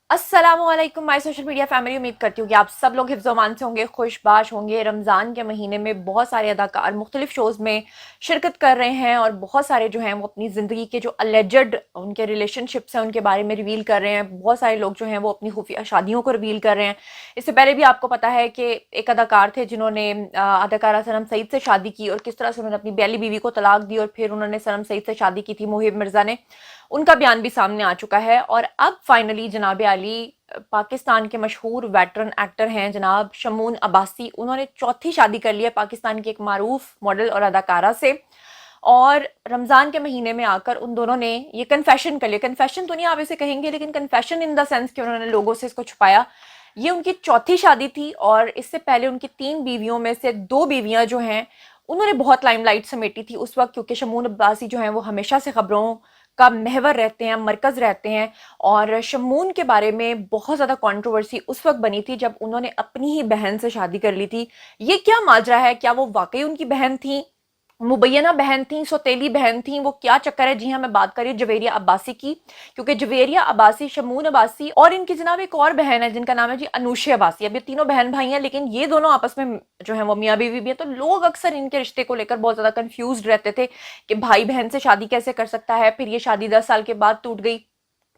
अस्सलाम वालेकुम my social media family. उम्मीद करती हूँ कि आप सब लोग हिफ्ज़ अमान से होंगे, खुशबाश होंगे। रमज़ान के महीने में बहुत सारे अदाकार मुख्तलिफ शोज़ में शिरकत कर रहे हैं और बहुत सारे जो हैं वो अपनी ज़िंदगी के जो अलेजड उनके रिलेशनशिप्स हैं उनके बारे में रिवील कर रहे हैं। बहुत सारे लोग जो हैं वो अपनी खुफिया शादियों को रिवील कर रहे हैं। इससे पहले भी आपको पता है कि एक अदाकार थे जिन्होंने अदाकारा सनम सईद से शादी की और किस तरह से उन्होंने अपनी पहली बीवी को तलाक दी और फिर उन्होंने सनम सईद से शादी की थी, मुहिब मिर्ज़ा ने। उनका बयान भी सामने आ चुका है और अब फाइनली जनाब आली पाकिस्तान के मशहूर वेटरन एक्टर हैं जनाब शमून अब्बासी, उन्होंने चौथी शादी कर ली है पाकिस्तान की एक मारूफ मॉडल और अदाकारा से। और रमज़ान के महीने में आकर उन दोनों ने ये कन्फेशन कर लिया। कन्फेशन तो नहीं आप इसे कहेंगे, लेकिन कन्फेशन इन द सेंस कि उन्होंने लोगों से इसको छुपाया। ये उनकी चौथी शादी थी और इससे पहले उनकी 3 बीवियों में से 2 बीवियां जो हैं उन्होंने बहुत लाइमलाइट समेटी थी उस वक्त, क्योंकि शमून अब्बासी जो हैं वो हमेशा से खबरों का महवर रहते हैं, मरकज़ रहते हैं। और शमून के बारे में बहुत ज़्यादा कंट्रोवर्सी उस वक्त बनी थी जब उन्होंने अपनी ही बहन से शादी कर ली थी। ये क्या माजरा है? क्या वो वाकई उनकी बहन थी, मुबैना बहन थी, सौतेली बहन थी? वो क्या चक्कर है? जी हाँ, मैं बात कर रही हूँ जवेरिया अब्बासी की, क्योंकि जवेरिया अब्बासी, शमून अब्बासी और इनकी जनाब एक और बहन है जिनका नाम है जी अनूशे अब्बासी। अब ये तीनों बहन भाई हैं, लेकिन ये दोनों आपस में जो है वो मियाँ बीवी भी है। तो लोग अक्सर इनके रिश्ते को लेकर बहुत ज्यादा कंफ्यूज रहते थे कि भाई बहन से शादी कैसे कर सकता है। फिर ये शादी 10 साल के बाद टूट गई।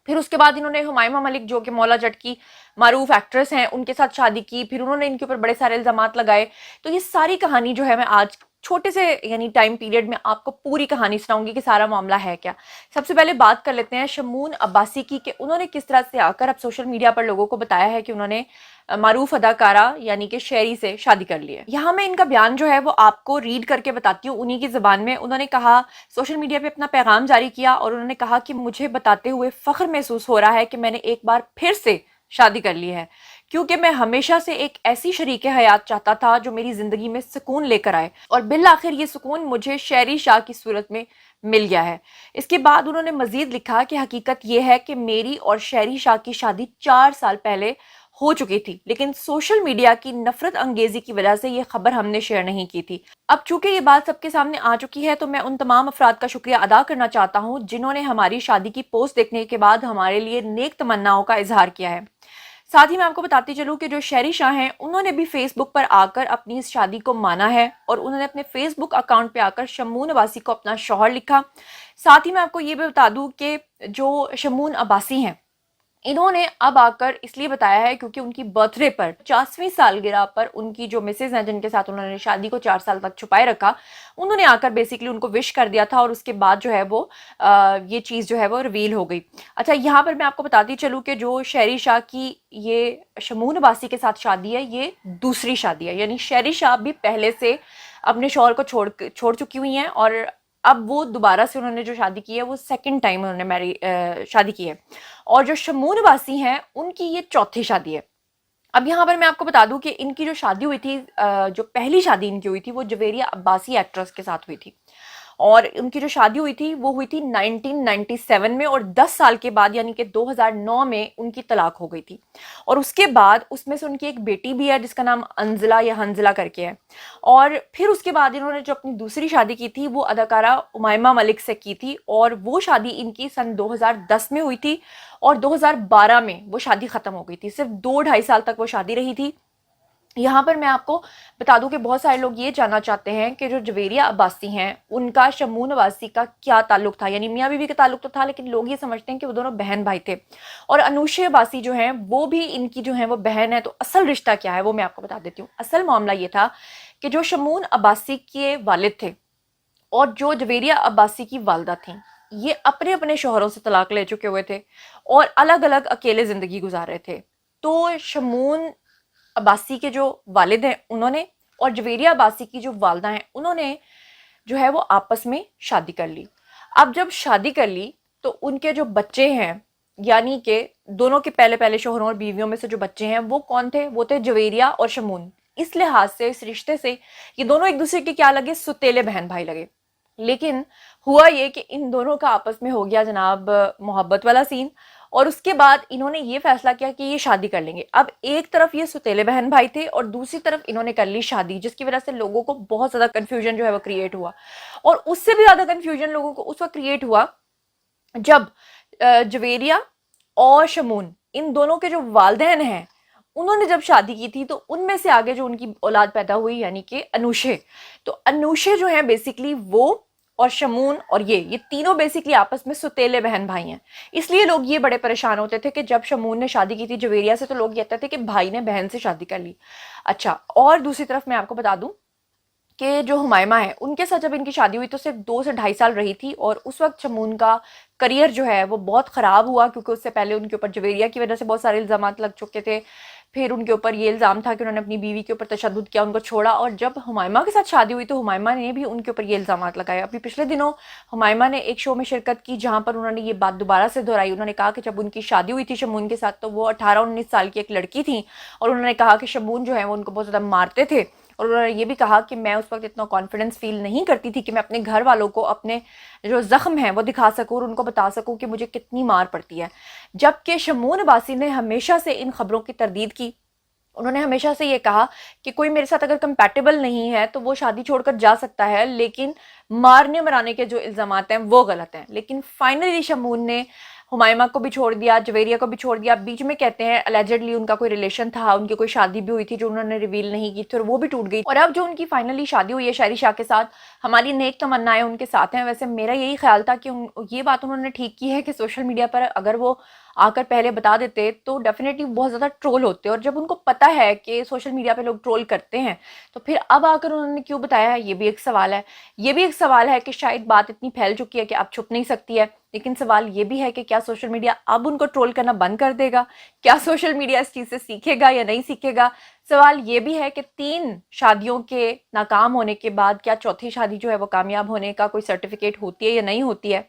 फिर उसके बाद इन्होंने हुमायूमा मलिक जो कि मौला जट की मारूफ एक्ट्रेस हैं उनके साथ शादी की, फिर उन्होंने इनके ऊपर बड़े सारे इल्जामात लगाए। तो ये सारी कहानी जो है मैं आज छोटे से यानी टाइम पीरियड में आपको पूरी कहानी सुनाऊंगी कि सारा मामला है क्या। सबसे पहले बात कर लेते हैं शमून अब्बासी की कि उन्होंने किस तरह से आकर अब सोशल मीडिया पर लोगों को बताया है कि उन्होंने मारूफ अदाकारा यानी कि शेरी से शादी कर ली है। यहाँ मैं इनका बयान जो है वो आपको रीड करके बताती हूँ उन्हीं की ज़बान में। उन्होंने कहा, सोशल मीडिया पे अपना पैगाम जारी किया और उन्होंने कहा कि मुझे बताते हुए फ़ख्र महसूस हो रहा है कि मैंने एक बार फिर से शादी कर ली है, क्योंकि मैं हमेशा से एक ऐसी शरीके हयात चाहता था जो मेरी ज़िंदगी में सुकून लेकर आए और बिल आखिर ये सुकून मुझे शेरी शाह की सूरत में मिल गया है। इसके बाद उन्होंने मजीद लिखा कि हकीकत यह है कि मेरी और शेरी शाह की शादी 4 साल पहले हो चुकी थी, लेकिन सोशल मीडिया की नफरत अंगेजी की वजह से ये खबर हमने शेयर नहीं की थी। अब चूंकि ये बात सबके सामने आ चुकी है तो मैं उन तमाम अफराद का शुक्रिया अदा करना चाहता हूँ जिन्होंने हमारी शादी की पोस्ट देखने के बाद हमारे लिए नेक तमन्नाओं का इजहार किया है। साथ ही मैं आपको बताती चलूं कि जो शेरी शाह हैं उन्होंने भी फेसबुक पर आकर अपनी इस शादी को माना है और उन्होंने अपने फेसबुक अकाउंट पे आकर शमून अब्बासी को अपना शौहर लिखा। साथ ही मैं आपको ये भी बता दूं कि जो शमून अब्बासी हैं इन्होंने अब आकर इसलिए बताया है क्योंकि उनकी बर्थडे पर 50वीं सालगिरह पर उनकी जो मिसेज हैं जिनके साथ उन्होंने शादी को 4 साल तक छुपाए रखा, उन्होंने आकर बेसिकली उनको विश कर दिया था और उसके बाद जो है वो ये चीज़ जो है वो रिवील हो गई। अच्छा, यहाँ पर मैं आपको बताती चलूँ कि जो शेरी शाह की ये शमून अब्बासी के साथ शादी है ये दूसरी शादी है, यानी शेरी शाह भी पहले से अपने शौहर को छोड़ चुकी हुई हैं और अब वो दोबारा से उन्होंने जो शादी की है वो सेकंड टाइम उन्होंने शादी की है। और जो शमून अब्बासी हैं उनकी ये चौथी शादी है। अब यहाँ पर मैं आपको बता दूं कि इनकी जो शादी हुई थी, जो पहली शादी इनकी हुई थी वो जवेरिया अब्बासी एक्ट्रेस के साथ हुई थी और उनकी जो शादी हुई थी वो हुई थी 1997 में और 10 साल के बाद यानी कि 2009 में उनकी तलाक हो गई थी। और उसके बाद उसमें से उनकी एक बेटी भी है जिसका नाम अंजला या हंजला करके है। और फिर उसके बाद इन्होंने जो अपनी दूसरी शादी की थी वो अदाकारा हुमायूमा मलिक से की थी और वो शादी इनकी सन 2010 में हुई थी और 2012 में वो शादी खत्म हो गई थी। सिर्फ 2-2.5 साल तक वो शादी रही थी। यहाँ पर मैं आपको बता दूं कि बहुत सारे लोग ये जानना चाहते हैं कि जो जवेरिया अब्बासी हैं उनका शमून अब्बासी का क्या ताल्लुक था, यानी मियाँ बीवी का ताल्लुक तो था लेकिन लोग ये समझते हैं कि वो दोनों बहन भाई थे। और अनूशे अब्बासी जो हैं वो भी इनकी जो है वो बहन है। तो असल रिश्ता क्या है वो मैं आपको बता देती हूँ। असल मामला ये था कि जो शमून अब्बासी के वालिद थे और जो जवेरिया अब्बासी की वालदा थी, ये अपने अपने शोहरों से तलाक ले चुके हुए थे और अलग अलग अकेले जिंदगी गुजार रहे थे। तो शमून अब्बासी के जो वालिद हैं उन्होंने और जवेरिया अब्बासी की जो वालदा हैं उन्होंने जो है वो आपस में शादी कर ली। अब जब शादी कर ली तो उनके जो बच्चे हैं, यानी कि दोनों के पहले पहले शोहरों और बीवियों में से जो बच्चे हैं वो कौन थे? वो थे जवेरिया और शमून। इस लिहाज से, इस रिश्ते से ये दोनों एक दूसरे के क्या लगे? सुतेले बहन भाई लगे। लेकिन हुआ ये कि इन दोनों का आपस में हो गया जनाब मोहब्बत वाला सीन और उसके बाद इन्होंने ये फैसला किया कि ये शादी कर लेंगे। अब एक तरफ ये सुतेले बहन भाई थे और दूसरी तरफ इन्होंने कर ली शादी, जिसकी वजह से लोगों को बहुत ज्यादा कंफ्यूजन जो है वो क्रिएट हुआ। और उससे भी ज्यादा कंफ्यूजन लोगों को उस वक्त क्रिएट हुआ जब जवेरिया और शमून ان دونوں کے جو والدین ہیں انہوں نے جب شادی کی تھی تو ان میں سے آگے جو ان کی اولاد پیدا ہوئی یعنی کہ انوشے، تو انوشے جو ہیں بیسکلی وہ اور شمون اور یہ تینوں بیسکلی آپس میں ستیلے بہن بھائی ہیں. اس لیے لوگ یہ بڑے پریشان ہوتے تھے کہ جب شمون نے شادی کی تھی جویریہ سے تو لوگ کہتے تھے کہ بھائی نے بہن سے شادی کر لی. اچھا، اور دوسری طرف میں آپ کو بتا دوں کہ جو ہمائمہ ہے ان کے ساتھ جب ان کی شادی ہوئی تو صرف 2 سے 2.5 سال رہی تھی، اور اس وقت شمون کا کریئر جو ہے وہ بہت خراب ہوا کیونکہ اس سے پہلے ان کے اوپر جویریہ کی وجہ سے بہت سارے الزامات لگ چکے تھے. پھر ان کے اوپر یہ الزام تھا کہ انہوں نے اپنی بیوی کے اوپر تشدد کیا، ان کو چھوڑا، اور جب ہمائمہ کے ساتھ شادی ہوئی تو ہمائمہ نے بھی ان کے اوپر یہ الزامات لگائے. ابھی پچھلے دنوں ہمائمہ نے ایک شو میں شرکت کی جہاں پر انہوں نے یہ بات دوبارہ سے دہرائی. انہوں نے کہا کہ جب ان کی شادی ہوئی تھی شمون کے ساتھ تو وہ 18-19 سال کی ایک لڑکی تھی، اور انہوں نے کہا کہ شمون جو ہے وہ ان کو بہت زیادہ مارتے تھے، اور انہوں نے یہ بھی کہا کہ میں اس وقت اتنا کانفیڈنس فیل نہیں کرتی تھی کہ میں اپنے گھر والوں کو اپنے جو زخم ہیں وہ دکھا سکوں اور ان کو بتا سکوں کہ مجھے کتنی مار پڑتی ہے. جبکہ شمون عباسی نے ہمیشہ سے ان خبروں کی تردید کی. انہوں نے ہمیشہ سے یہ کہا کہ کوئی میرے ساتھ اگر کمپیٹیبل نہیں ہے تو وہ شادی چھوڑ کر جا سکتا ہے، لیکن مارنے مرانے کے جو الزامات ہیں وہ غلط ہیں. لیکن فائنلی شمون نے ہمائمہ کو بھی چھوڑ دیا، جویریہ کو بھی چھوڑ دیا. بیچ میں کہتے ہیں الیجڈلی ان کا کوئی ریلیشن تھا، ان کی کوئی شادی بھی ہوئی تھی جو انہوں نے ریویل نہیں کی تھی اور وہ بھی ٹوٹ گئی. اور اب جو ان کی فائنلی شادی ہوئی ہے شہری شاہ کے ساتھ، ہماری نیک تمنائیں ان کے ساتھ ہیں. ویسے میرا یہی خیال تھا کہ یہ بات انہوں نے ٹھیک کی ہے کہ سوشل میڈیا پر اگر وہ آ کر پہلے بتا دیتے تو ڈیفینیٹلی بہت زیادہ ٹرول ہوتے، اور جب ان کو پتہ ہے کہ سوشل میڈیا پہ لوگ ٹرول کرتے ہیں تو پھر اب آ کر انہوں نے کیوں بتایا ہے، یہ بھی ایک سوال ہے. یہ بھی ایک سوال ہے کہ شاید بات اتنی پھیل چکی ہے کہ اب چھپ نہیں سکتی ہے. لیکن سوال یہ بھی ہے کہ کیا سوشل میڈیا اب ان کو ٹرول کرنا بند کر دے گا؟ کیا سوشل میڈیا اس چیز سے سیکھے گا یا نہیں سیکھے گا؟ سوال یہ بھی ہے کہ 3 شادیوں کے ناکام ہونے کے بعد کیا چوتھی شادی جو ہے وہ کامیاب ہونے کا کوئی سرٹیفکیٹ ہوتی ہے یا نہیں ہوتی ہے؟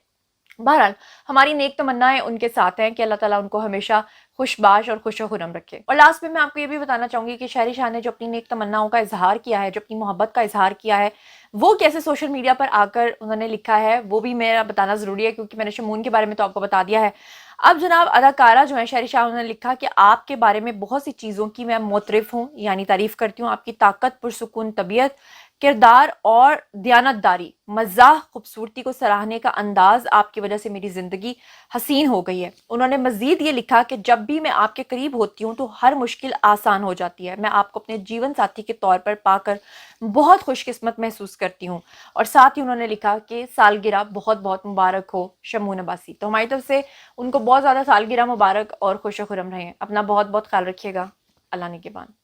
بہرحال ہماری نیک تمنائیں ان کے ساتھ ہیں کہ اللہ تعالیٰ ان کو ہمیشہ خوش باش اور خوش و خرم رکھے. اور لاسٹ میں آپ کو یہ بھی بتانا چاہوں گی کہ شہری شاہ نے جو اپنی نیک تمناؤں کا اظہار کیا ہے، جو اپنی محبت کا اظہار کیا ہے، وہ کیسے سوشل میڈیا پر آ کر انہوں نے لکھا ہے وہ بھی میرا بتانا ضروری ہے کیونکہ میں نے شمون کے بارے میں تو آپ کو بتا دیا ہے. اب جناب اداکارہ جو ہیں شہری شاہ، انہوں نے لکھا کہ آپ کے بارے میں بہت سی چیزوں کی میں معترف ہوں، یعنی تعریف کرتی ہوں. آپ کی طاقت، پرسکون طبیعت، کردار اور دیانتداری، مزاح، خوبصورتی کو سراہنے کا انداز، آپ کی وجہ سے میری زندگی حسین ہو گئی ہے. انہوں نے مزید یہ لکھا کہ جب بھی میں آپ کے قریب ہوتی ہوں تو ہر مشکل آسان ہو جاتی ہے. میں آپ کو اپنے جیون ساتھی کے طور پر پا کر بہت خوش قسمت محسوس کرتی ہوں. اور ساتھ ہی انہوں نے لکھا کہ سالگرہ بہت بہت مبارک ہو شمون عباسی. تو ہماری طرف سے ان کو بہت زیادہ سالگرہ مبارک اور خوش و خرم رہیں. اپنا بہت بہت خیال رکھیے گا. اللہ نگہبان.